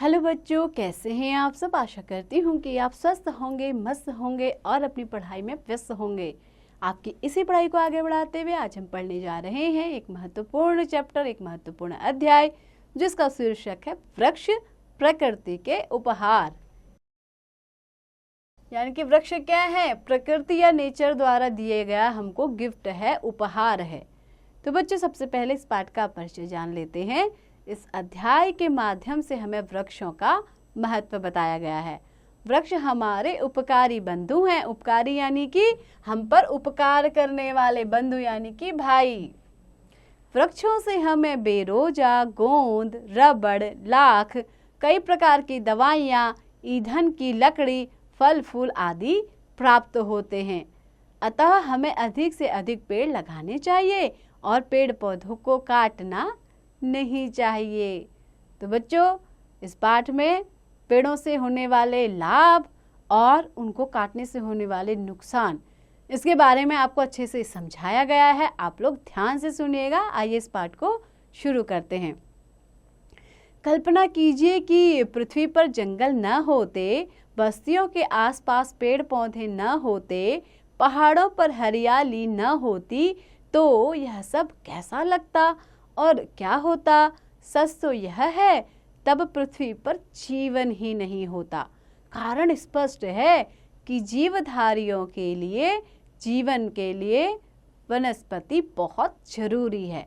Hello बच्चों, कैसे हैं आप सब। आशा करती हूँ कि आप स्वस्थ होंगे, मस्त होंगे और अपनी पढ़ाई में व्यस्त होंगे। आपकी इसी पढ़ाई को आगे बढ़ाते हुए आज हम पढ़ने जा रहे हैं एक महत्वपूर्ण चैप्टर, एक महत्वपूर्ण अध्याय, जिसका शीर्षक है वृक्ष प्रकृति के उपहार। यानी कि वृक्ष क्या है? प्रकृति या नेचर द्वारा दिए गया हमको गिफ्ट है, उपहार है। तो बच्चों, सबसे पहले इस पाठ का परिचय जान लेते हैं। इस अध्याय के माध्यम से हमें वृक्षों का महत्व बताया गया है। वृक्ष हमारे उपकारी बंधु हैं। उपकारी यानी कि हम पर उपकार करने वाले, बंधु यानी कि भाई। वृक्षों से हमें बेरोजा, गोंद, रबड़, लाख, कई प्रकार की दवाइयाँ, ईंधन की लकड़ी, फल फूल आदि प्राप्त होते हैं। अतः हमें अधिक से अधिक पेड़ लगाने चाहिए और पेड़ पौधों को काटना नहीं चाहिए। तो बच्चों, इस पाठ में पेड़ों से होने वाले लाभ और उनको काटने से होने वाले नुकसान, इसके बारे में आपको अच्छे से समझाया गया है। आप लोग ध्यान से सुनिएगा। आइए इस पाठ को शुरू करते हैं। कल्पना कीजिए कि पृथ्वी पर जंगल न होते, बस्तियों के आसपास पेड़ पौधे न होते, पहाड़ों पर हरियाली न होती, तो यह सब कैसा लगता और क्या होता? सच तो यह है, तब पृथ्वी पर जीवन ही नहीं होता। कारण स्पष्ट है कि जीवधारियों के लिए, जीवन के लिए वनस्पति बहुत जरूरी है।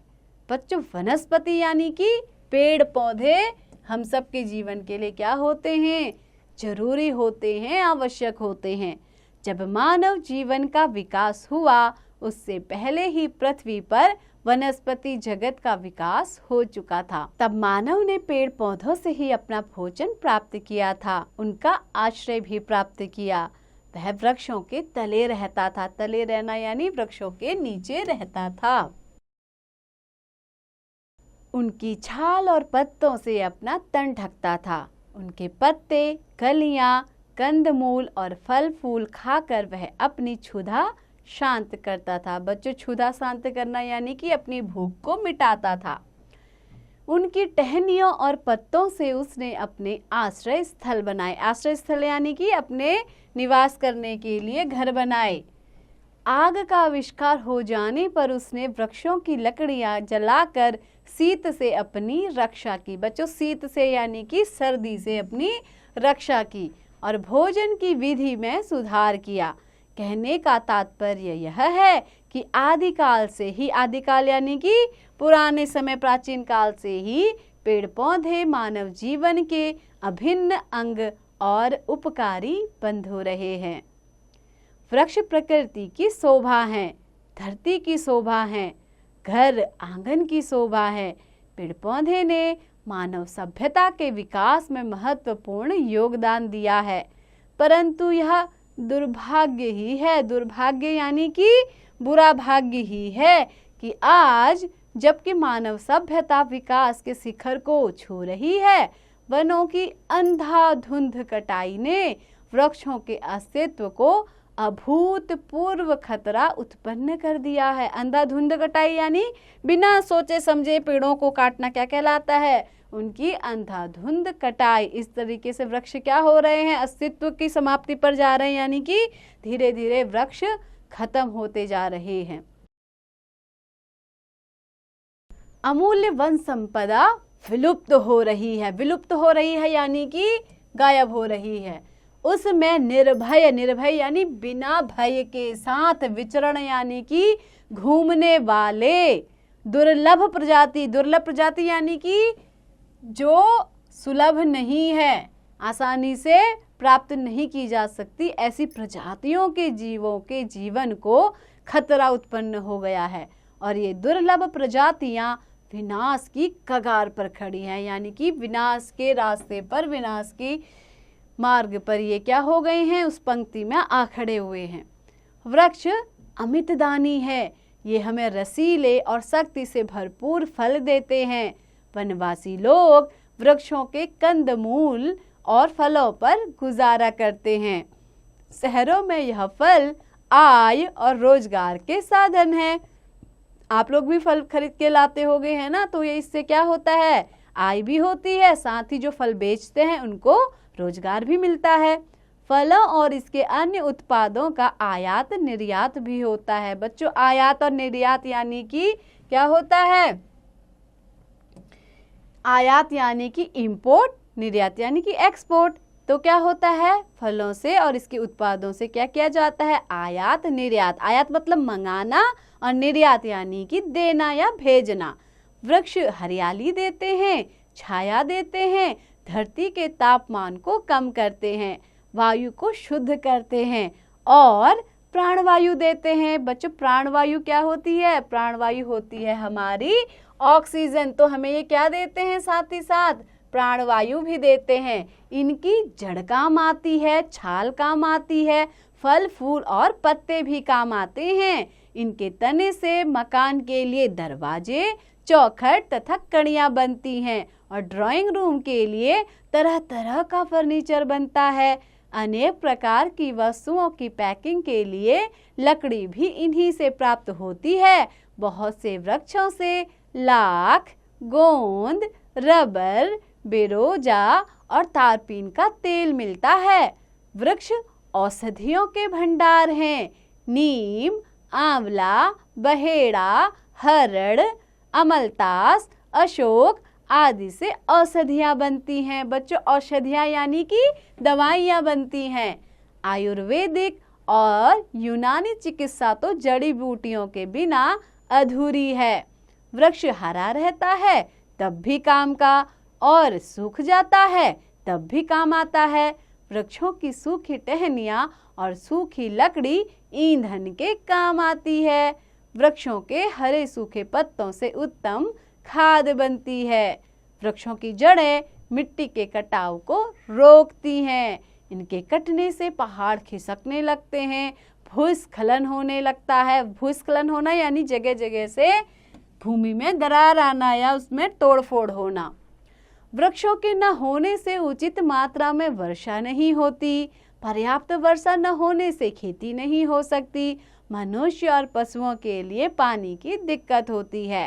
बच्चों, वनस्पति यानी कि पेड़ पौधे हम सब के जीवन के लिए क्या होते हैं? जरूरी होते हैं, आवश्यक होते हैं। जब मानव जीवन का विकास हुआ, उससे पहले ही पृथ्वी पर वनस्पति जगत का विकास हो चुका था। तब मानव ने पेड़ पौधों से ही अपना भोजन प्राप्त किया था, उनका आश्रय भी प्राप्त किया। वह वृक्षों के तले रहता था। तले रहना यानी वृक्षों के नीचे रहता था। उनकी छाल और पत्तों से अपना तन ढकता था। उनके पत्ते, कलियां, कंदमूल और फल फूल खाकर वह अपनी क्षुधा शांत करता था। बच्चों, क्षुधा शांत करना यानी कि अपनी भूख को मिटाता था। उनकी टहनियों और पत्तों से उसने अपने आश्रय स्थल बनाए। आश्रय स्थल यानी कि अपने निवास करने के लिए घर बनाए। आग का आविष्कार हो जाने पर उसने वृक्षों की लकड़ियां जलाकर शीत से अपनी रक्षा की। बच्चों, शीत से यानी कि सर्दी से अपनी रक्षा की और भोजन की विधि में सुधार किया। कहने का तात्पर्य यह है कि आदिकाल से ही, आदिकाल यानी कि पुराने समय, प्राचीन काल से ही पेड़ पौधे मानव जीवन के अभिन्न अंग और उपकारी बंधु रहे हैं। वृक्ष प्रकृति की शोभा है, धरती की शोभा है, घर आंगन की शोभा है। पेड़ पौधे ने मानव सभ्यता के विकास में महत्वपूर्ण योगदान दिया है। परंतु यह दुर्भाग्य ही है, दुर्भाग्य यानी कि बुरा भाग्य ही है कि आज जबकि मानव सभ्यता विकास के शिखर को छू रही है, वनों की अंधाधुंध कटाई ने वृक्षों के अस्तित्व को अभूतपूर्व खतरा उत्पन्न कर दिया है। अंधाधुंध कटाई यानी बिना सोचे समझे पेड़ों को काटना क्या कहलाता है? उनकी अंधाधुंध कटाई। इस तरीके से वृक्ष क्या हो रहे हैं? अस्तित्व की समाप्ति पर जा रहे हैं, यानी कि धीरे धीरे वृक्ष खत्म होते जा रहे हैं। अमूल्य वन संपदा विलुप्त हो रही है। विलुप्त हो रही है यानी कि गायब हो रही है। उसमें निर्भय, निर्भय यानी बिना भय के साथ विचरण यानी कि घूमने वाले दुर्लभ प्रजाति। दुर्लभ प्रजाति यानी कि जो सुलभ नहीं है, आसानी से प्राप्त नहीं की जा सकती, ऐसी प्रजातियों के जीवों के जीवन को खतरा उत्पन्न हो गया है। और ये दुर्लभ प्रजातियां विनाश की कगार पर खड़ी हैं, यानी कि विनाश के रास्ते पर, विनाश की मार्ग पर ये क्या हो गए हैं? उस पंक्ति में आ खड़े हुए हैं। वृक्ष अमित दानी है। ये हमें रसीले और शक्ति से भरपूर फल देते हैं। वनवासी लोग वृक्षों के कंदमूल और फलों पर गुजारा करते हैं। शहरों में यह फल आय और रोजगार के साधन है। आप लोग भी फल खरीद के लाते होगे, है ना? तो ये इससे क्या होता है? आय भी होती है, साथ ही जो फल बेचते हैं उनको रोजगार भी मिलता है। फलों और इसके अन्य उत्पादों का आयात निर्यात भी होता है। बच्चों, आयात और निर्यात यानी कि क्या होता है? आयात यानी कि इंपोर्ट, निर्यात यानी कि एक्सपोर्ट। तो क्या होता है? फलों से और इसके उत्पादों से क्या किया जाता है? आयात निर्यात। आयात मतलब मंगाना और निर्यात यानी कि देना या भेजना। वृक्ष हरियाली देते हैं, छाया देते हैं, धरती के तापमान को कम करते हैं, वायु को शुद्ध करते हैं और प्राणवायु देते हैं। बच्चों, प्राणवायु क्या होती है? प्राणवायु होती है हमारी ऑक्सीजन। तो हमें ये क्या देते हैं? साथ ही साथ प्राणवायु भी देते हैं। इनकी जड़ काम आती है, छाल काम आती है, फल फूल और पत्ते भी काम आते हैं। इनके तने से मकान के लिए दरवाजे, चौखट तथा कड़ियाँ बनती हैं और ड्राइंग रूम के लिए तरह तरह का फर्नीचर बनता है। अनेक प्रकार की वस्तुओं की पैकिंग के लिए लकड़ी भी इन्हीं से प्राप्त होती है। बहुत से वृक्षों से लाख, गोंद, रबर, बेरोजा और तारपीन का तेल मिलता है। वृक्ष औषधियों के भंडार हैं। नीम, आंवला, बहेड़ा, हरड़, अमलतास, अशोक आदि से औषधियाँ बनती हैं। बच्चों, औषधियाँ यानी कि दवाइयाँ बनती हैं। आयुर्वेदिक और यूनानी चिकित्सा तो जड़ी बूटियों के बिना अधूरी है। वृक्ष हरा रहता है तब भी काम का, और सूख जाता है तब भी काम आता है। वृक्षों की सूखी टहनियाँ और सूखी लकड़ी ईंधन के काम आती है। वृक्षों के हरे सूखे पत्तों से उत्तम खाद बनती है। वृक्षों की जड़ें मिट्टी के कटाव को रोकती हैं। इनके कटने से पहाड़ खिसकने लगते हैं, भूस्खलन होने लगता है। भूस्खलन होना यानी जगह जगह से भूमि में दरार आना या उसमें तोड़फोड़ होना। वृक्षों के न होने से उचित मात्रा में वर्षा नहीं होती। पर्याप्त वर्षा न होने से खेती नहीं हो सकती। मनुष्य और पशुओं के लिए पानी की दिक्कत होती है।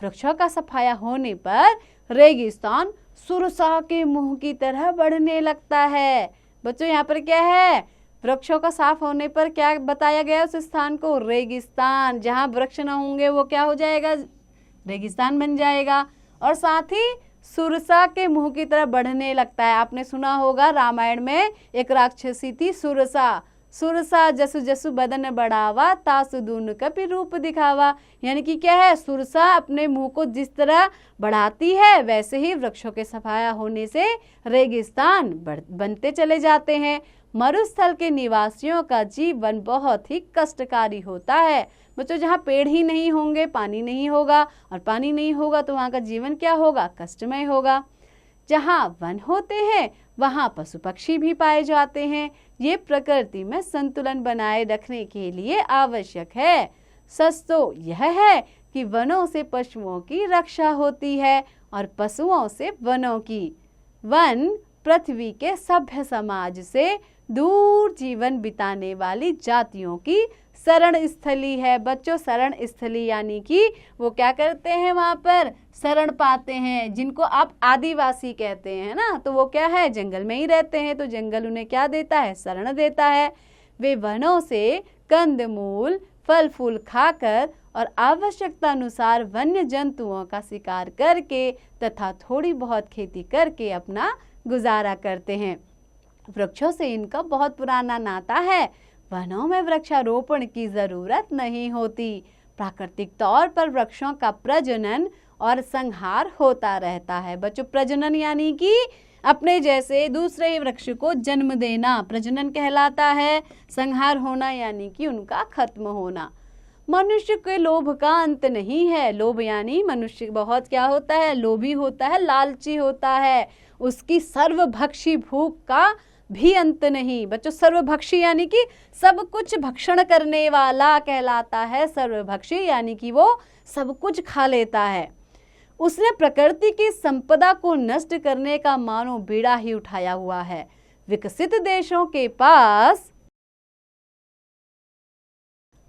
वृक्षों का सफाया होने पर रेगिस्तान सुरसा के मुंह की तरह बढ़ने लगता है। बच्चों, यहाँ पर क्या है? वृक्षों का साफ होने पर क्या बताया गया? उस स्थान को रेगिस्तान। जहाँ वृक्ष न होंगे वो क्या हो जाएगा? रेगिस्तान बन जाएगा। और साथ ही सुरसा के मुंह की तरह बढ़ने लगता है। आपने सुना होगा रामायण में एक राक्षसी थी सुरसा। सुरसा जसु जसु बदन बढ़ावा, तासु दून कपि रूप दिखावा। यानी कि क्या है? सुरसा अपने मुंह को जिस तरह बढ़ाती है वैसे ही वृक्षों के सफाया होने से रेगिस्तान बनते चले जाते हैं। मरुस्थल के निवासियों का जीवन बहुत ही कष्टकारी होता है। बच्चों, जहाँ पेड़ ही नहीं होंगे, पानी नहीं होगा, और पानी नहीं होगा तो वहाँ का जीवन क्या होगा? कष्टमय होगा। जहाँ वन होते हैं वहाँ पशु पक्षी भी पाए जाते हैं। ये प्रकृति में संतुलन बनाए रखने के लिए आवश्यक है। सच तो यह है कि वनों से पशुओं की रक्षा होती है और पशुओं से वनों की। वन पृथ्वी के सभ्य समाज से दूर जीवन बिताने वाली जातियों की शरण स्थली है। बच्चों, शरण स्थली यानी कि वो क्या करते हैं? वहाँ पर शरण पाते हैं। जिनको आप आदिवासी कहते हैं ना, तो वो क्या है? जंगल में ही रहते हैं। तो जंगल उन्हें क्या देता है? शरण देता है। वे वनों से कंदमूल, फल फूल खाकर और आवश्यकता अनुसार वन्य जंतुओं का शिकार करके तथा थोड़ी बहुत खेती करके अपना गुजारा करते हैं। वृक्षों से इनका बहुत पुराना नाता है। वनों में वृक्षारोपण की जरूरत नहीं होती। प्राकृतिक तौर पर वृक्षों का प्रजनन और संहार होता रहता है। बच्चों, प्रजनन यानी कि अपने जैसे दूसरे ही वृक्ष को जन्म देना प्रजनन कहलाता है। संहार होना यानी कि उनका खत्म होना। मनुष्य के लोभ का अंत नहीं है। लोभ यानी मनुष्य बहुत क्या होता है? लोभी होता है, लालची होता है। उसकी सर्वभक्षी भूख का भी अंत नहीं। बच्चों, सर्वभक्षी यानी कि सब कुछ भक्षण करने वाला कहलाता है। सर्वभक्षी यानी कि वो सब कुछ खा लेता है। उसने प्रकृति की संपदा को नष्ट करने का मानो बीड़ा ही उठाया हुआ है। विकसित देशों के पास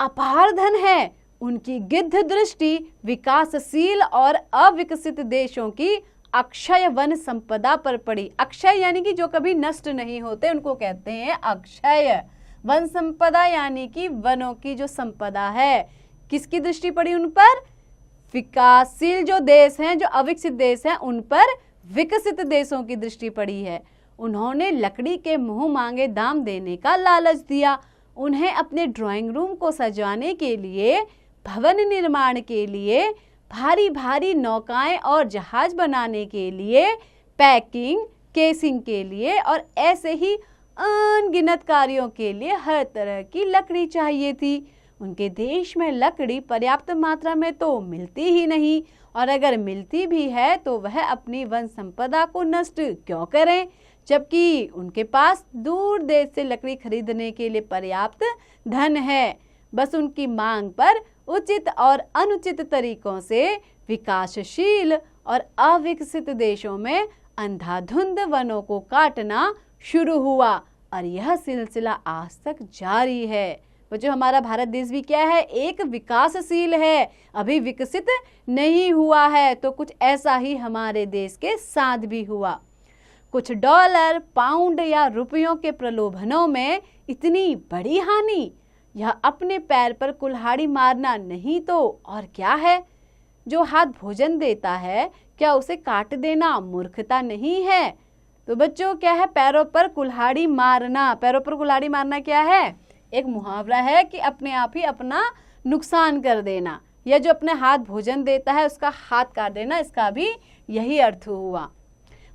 अपार धन है। उनकी गिद्ध दृष्टि विकासशील और अविकसित देशों की अक्षय वन संपदा पर पड़ी। अक्षय यानी कि जो कभी नष्ट नहीं होते उनको कहते हैं अक्षय। वन संपदा यानी कि वनों की जो संपदा है, किसकी दृष्टि पड़ी उन पर? विकासशील जो देश हैं, जो अविकसित देश हैं, उन पर विकसित देशों की दृष्टि पड़ी है। उन्होंने लकड़ी के मुंह मांगे दाम देने का लालच दिया। उन्हें अपने ड्राइंग रूम को सजाने के लिए, भवन निर्माण के लिए, भारी भारी नौकाएं और जहाज बनाने के लिए, पैकिंग, केसिंग के लिए और ऐसे ही अनगिनत कार्यों के लिए हर तरह की लकड़ी चाहिए थी। उनके देश में लकड़ी पर्याप्त मात्रा में तो मिलती ही नहीं, और अगर मिलती भी है तो वह अपनी वन संपदा को नष्ट क्यों करें, जबकि उनके पास दूर देश से लकड़ी खरीदने के लिए पर्याप्त धन है। बस उनकी मांग पर उचित और अनुचित तरीकों से विकासशील और अविकसित देशों में अंधाधुंध वनों को काटना शुरू हुआ, और यह सिलसिला आज तक जारी है। वो जो हमारा भारत देश भी क्या है? एक विकासशील है, अभी विकसित नहीं हुआ है। तो कुछ ऐसा ही हमारे देश के साथ भी हुआ। कुछ डॉलर, पाउंड या रुपयों के प्रलोभनों में इतनी बड़ी हानि, यह अपने पैर पर कुल्हाड़ी मारना नहीं तो और क्या है? जो हाथ भोजन देता है, क्या उसे काट देना मूर्खता नहीं है? तो बच्चों क्या है पैरों पर कुल्हाड़ी मारना? पैरों पर कुल्हाड़ी मारना क्या है? एक मुहावरा है कि अपने आप ही अपना नुकसान कर देना, या जो अपने हाथ भोजन देता है उसका हाथ काट देना, इसका भी यही अर्थ हुआ।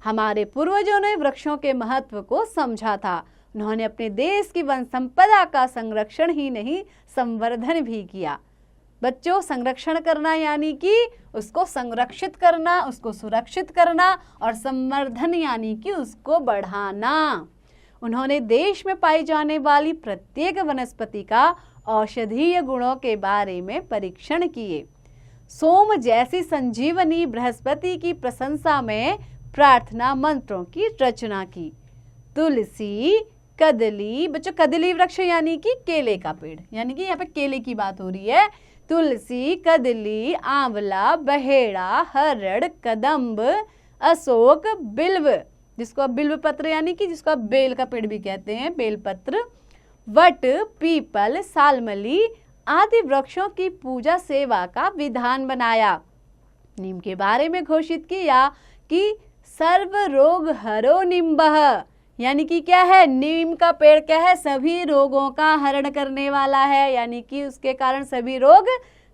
हमारे पूर्वजों ने वृक्षों के महत्व को समझा था। उन्होंने अपने देश की वन संपदा का संरक्षण ही नहीं, संवर्धन भी किया। बच्चों, संरक्षण करना यानी कि उसको संरक्षित करना, उसको सुरक्षित करना, और संवर्धन यानी कि उसको बढ़ाना। उन्होंने देश में पाई जाने वाली प्रत्येक वनस्पति का औषधीय गुणों के बारे में परीक्षण किए। सोम जैसी संजीवनी बृहस्पति की प्रशंसा में प्रार्थना मंत्रों की रचना की। तुलसी, कदली, बच्चों कदली वृक्ष यानी कि केले का पेड़, यानी कि यहाँ पे केले की बात हो रही है। तुलसी, कदली, आंवला, बहेड़ा, हरड़, कदम्ब, अशोक, बिल्व, जिसको आप बिल्व पत्र यानी कि जिसको आप बेल का पेड़ भी कहते हैं, बेलपत्र, वट, पीपल, सालमली आदि वृक्षों की पूजा सेवा का विधान बनाया। नीम के बारे में घोषित किया कि सर्व रोग हरो निम्बः, यानी कि क्या है? नीम का पेड़ क्या है? सभी रोगों का हरण करने वाला है, यानी कि उसके कारण सभी रोग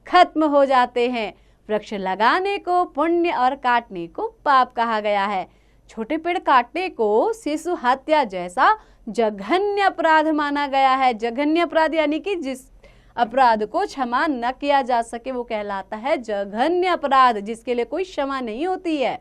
खत्म हो जाते हैं। वृक्ष लगाने को पुण्य और काटने को पाप कहा गया है। छोटे पेड़ काटने को शिशु हत्या जैसा जघन्य अपराध माना गया है। जघन्य अपराध यानी कि जिस अपराध को क्षमा न किया जा सके वो कहलाता है जघन्य अपराध, जिसके लिए कोई क्षमा नहीं होती है।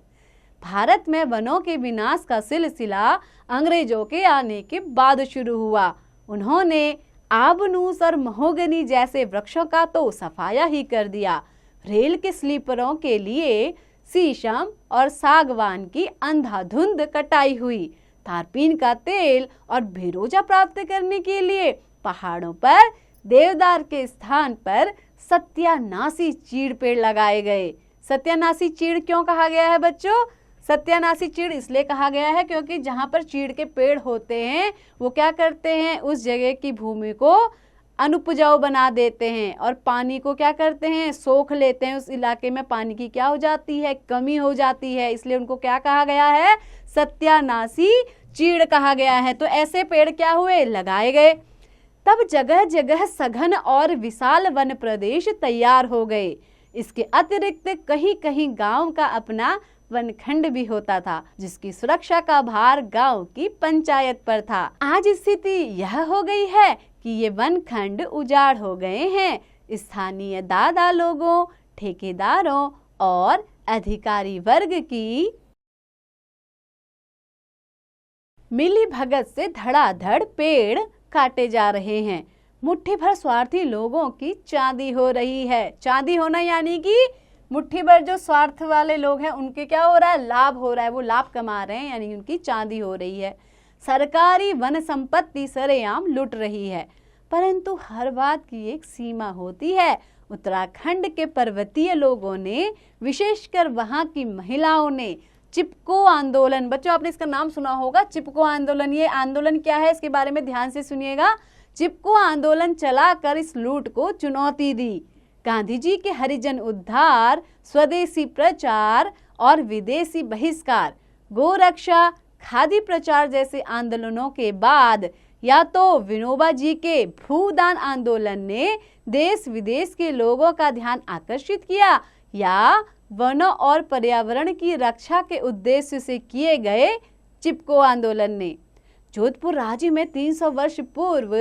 भारत में वनों के विनाश का सिलसिला अंग्रेजों के आने के बाद शुरू हुआ। उन्होंने आबनूस और महोगनी जैसे वृक्षों का तो सफाया ही कर दिया। रेल के स्लीपरों के लिए शीशम और सागवान की अंधाधुंध कटाई हुई। तारपीन का तेल और बेरोजा प्राप्त करने के लिए पहाड़ों पर देवदार के स्थान पर सत्यानाशी चीड़ पेड़ लगाए गए। सत्यानाशी चीड़ क्यों कहा गया है बच्चों? सत्यानाशी चीड़ इसलिए कहा गया है क्योंकि जहाँ पर चीड़ के पेड़ होते हैं वो क्या करते हैं? उस जगह की भूमि को अनुपजाऊ बना देते हैं और पानी को क्या करते हैं? सोख लेते हैं। उस इलाके में पानी की क्या हो जाती है? कमी हो जाती है। इसलिए उनको क्या कहा गया है? सत्यानाशी चीड़ कहा गया है। तो ऐसे पेड़ क्या हुए? लगाए गए। तब जगह जगह सघन और विशाल वन प्रदेश तैयार हो गए। इसके अतिरिक्त कहीं कहीं गांव का अपना वनखंड भी होता था, जिसकी सुरक्षा का भार गांव की पंचायत पर था। आज स्थिति यह हो गई है कि ये वनखंड उजाड़ हो गए हैं। स्थानीय दादा लोगों, ठेकेदारों और अधिकारी वर्ग की मिली भगत से धड़ाधड़ पेड़ काटे जा रहे हैं। मुट्ठी भर स्वार्थी लोगों की चांदी हो रही है। चांदी होना यानी कि मुट्ठी भर जो स्वार्थ वाले लोग हैं उनके क्या हो रहा है? लाभ हो रहा है। वो लाभ कमा रहे हैं, यानी उनकी चांदी हो रही है। सरकारी वन संपत्ति सरेआम लुट रही है। परंतु हर बात की एक सीमा होती है। उत्तराखंड के पर्वतीय लोगों ने, विशेषकर वहां की महिलाओं ने चिपको आंदोलन। बच्चों आपने इसका नाम सुना होगा, चिपको आंदोलन। ये आंदोलन क्या है, इसके बारे में ध्यान से सुनिएगा। चिपको आंदोलन चलाकर इस लूट को चुनौती दी। गांधी जी के हरिजन उद्धार, स्वदेशी प्रचार और विदेशी बहिष्कार, गोरक्षा, खादी प्रचार जैसे आंदोलनों के बाद या तो विनोबा जी के भूदान आंदोलन ने देश विदेश के लोगों का ध्यान आकर्षित किया, या वनों और पर्यावरण की रक्षा के उद्देश्य से किए गए चिपको आंदोलन ने। जोधपुर राज्य में 300 वर्ष पूर्व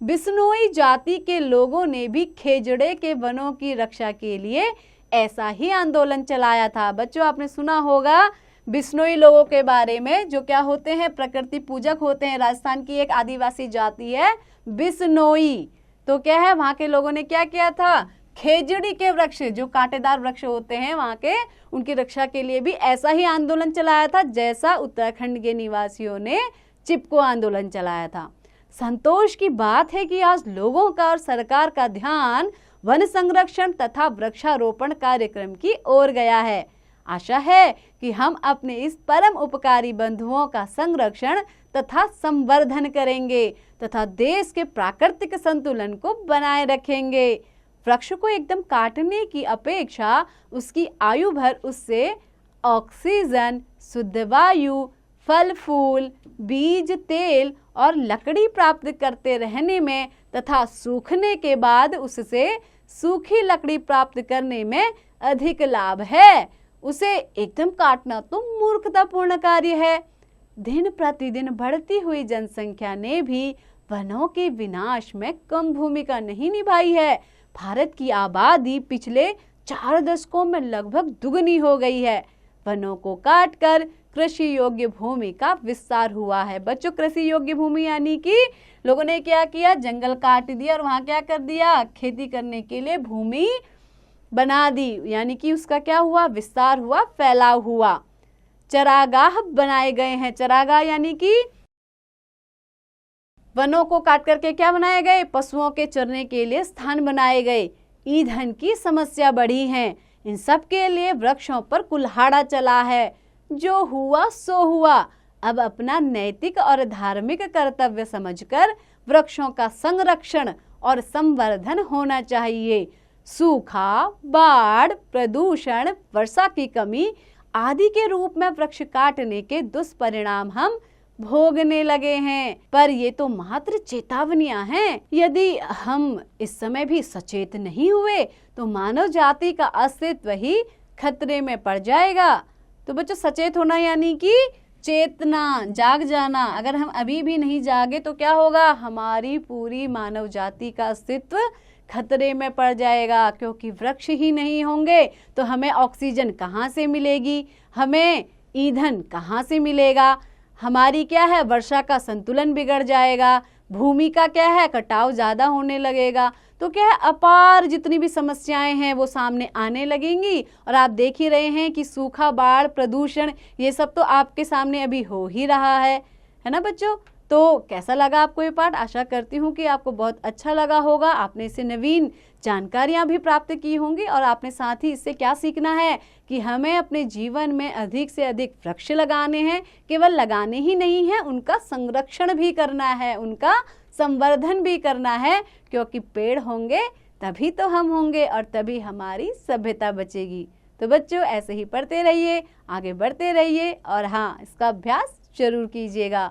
बिश्नोई जाति के लोगों ने भी खेजड़े के वनों की रक्षा के लिए ऐसा ही आंदोलन चलाया था। बच्चों आपने सुना होगा बिश्नोई लोगों के बारे में, जो क्या होते हैं, प्रकृति पूजक होते हैं। राजस्थान की एक आदिवासी जाति है बिश्नोई। तो क्या है, वहां के लोगों ने क्या किया था, खेजड़ी के वृक्ष, जो कांटेदार वृक्ष होते हैं वहां के, उनकी रक्षा के लिए भी ऐसा ही आंदोलन चलाया था जैसा उत्तराखंड के निवासियों ने चिपको आंदोलन चलाया था। संतोष की बात है कि आज लोगों का और सरकार का ध्यान वन संरक्षण तथा वृक्षारोपण कार्यक्रम की ओर गया है। आशा है कि हम अपने इस परम उपकारी बंधुओं का संरक्षण तथा संवर्धन करेंगे तथा देश के प्राकृतिक संतुलन को बनाए रखेंगे। वृक्ष को एकदम काटने की अपेक्षा उसकी आयु भर उससे ऑक्सीजन, शुद्ध वायु, फल फूल, बीज, तेल और लकड़ी प्राप्त करते रहने में तथा सूखने के बाद उससे सूखी लकड़ी प्राप्त करने में अधिक लाभ है। उसे एकदम काटना तो मूर्खतापूर्ण कार्य है। दिन प्रतिदिन बढ़ती हुई जनसंख्या ने भी वनों के विनाश में कम भूमिका नहीं निभाई है। भारत की आबादी पिछले 4 दशकों में लगभग दुगनी हो गई है। वनों को काटकर कृषि योग्य भूमि का विस्तार हुआ है। बच्चों, कृषि योग्य भूमि यानी कि लोगों ने क्या किया, जंगल काट दिया और वहां क्या कर दिया, खेती करने के लिए भूमि बना दी, यानी कि उसका क्या हुआ, विस्तार हुआ, फैलाव हुआ। चरागाह बनाए गए हैं। चरागाह यानी कि वनों को काट करके क्या बनाए गए, पशुओं के चरने के लिए स्थान बनाए गए। ईंधन की समस्या बढ़ी है। इन सब के लिए वृक्षों पर कुल्हाड़ा चला है। जो हुआ सो हुआ। अब अपना नैतिक और धार्मिक कर्तव्य समझकर वृक्षों का संरक्षण और संवर्धन होना चाहिए। सूखा, बाढ़, प्रदूषण, वर्षा की कमी आदि के रूप में वृक्ष काटने के दुष्परिणाम हम भोगने लगे हैं। पर ये तो मात्र चेतावनियां हैं। यदि हम इस समय भी सचेत नहीं हुए तो मानव जाति का अस्तित्व ही खतरे में पड़ जाएगा। तो बच्चों, सचेत होना यानी कि चेतना, जाग जाना। अगर हम अभी भी नहीं जागे तो क्या होगा, हमारी पूरी मानव जाति का अस्तित्व खतरे में पड़ जाएगा। क्योंकि वृक्ष ही नहीं होंगे तो हमें ऑक्सीजन कहाँ से मिलेगी, हमें ईंधन कहाँ से मिलेगा, हमारी क्या है, वर्षा का संतुलन बिगड़ जाएगा, भूमि का क्या है, कटाव ज़्यादा होने लगेगा। तो क्या है, अपार जितनी भी समस्याएं हैं वो सामने आने लगेंगी। और आप देख ही रहे हैं कि सूखा, बाढ़, प्रदूषण, ये सब तो आपके सामने अभी हो ही रहा है ना बच्चों। तो कैसा लगा आपको ये पाठ? आशा करती हूँ कि आपको बहुत अच्छा लगा होगा। आपने इससे नवीन जानकारियाँ भी प्राप्त की होंगी और आपने साथ ही इससे क्या सीखना है कि हमें अपने जीवन में अधिक से अधिक वृक्ष लगाने हैं। केवल लगाने ही नहीं है, उनका संरक्षण भी करना है, उनका संवर्धन भी करना है। क्योंकि पेड़ होंगे तभी तो हम होंगे और तभी हमारी सभ्यता बचेगी। तो बच्चों, ऐसे ही पढ़ते रहिए, आगे बढ़ते रहिए और हाँ, इसका अभ्यास जरूर कीजिएगा।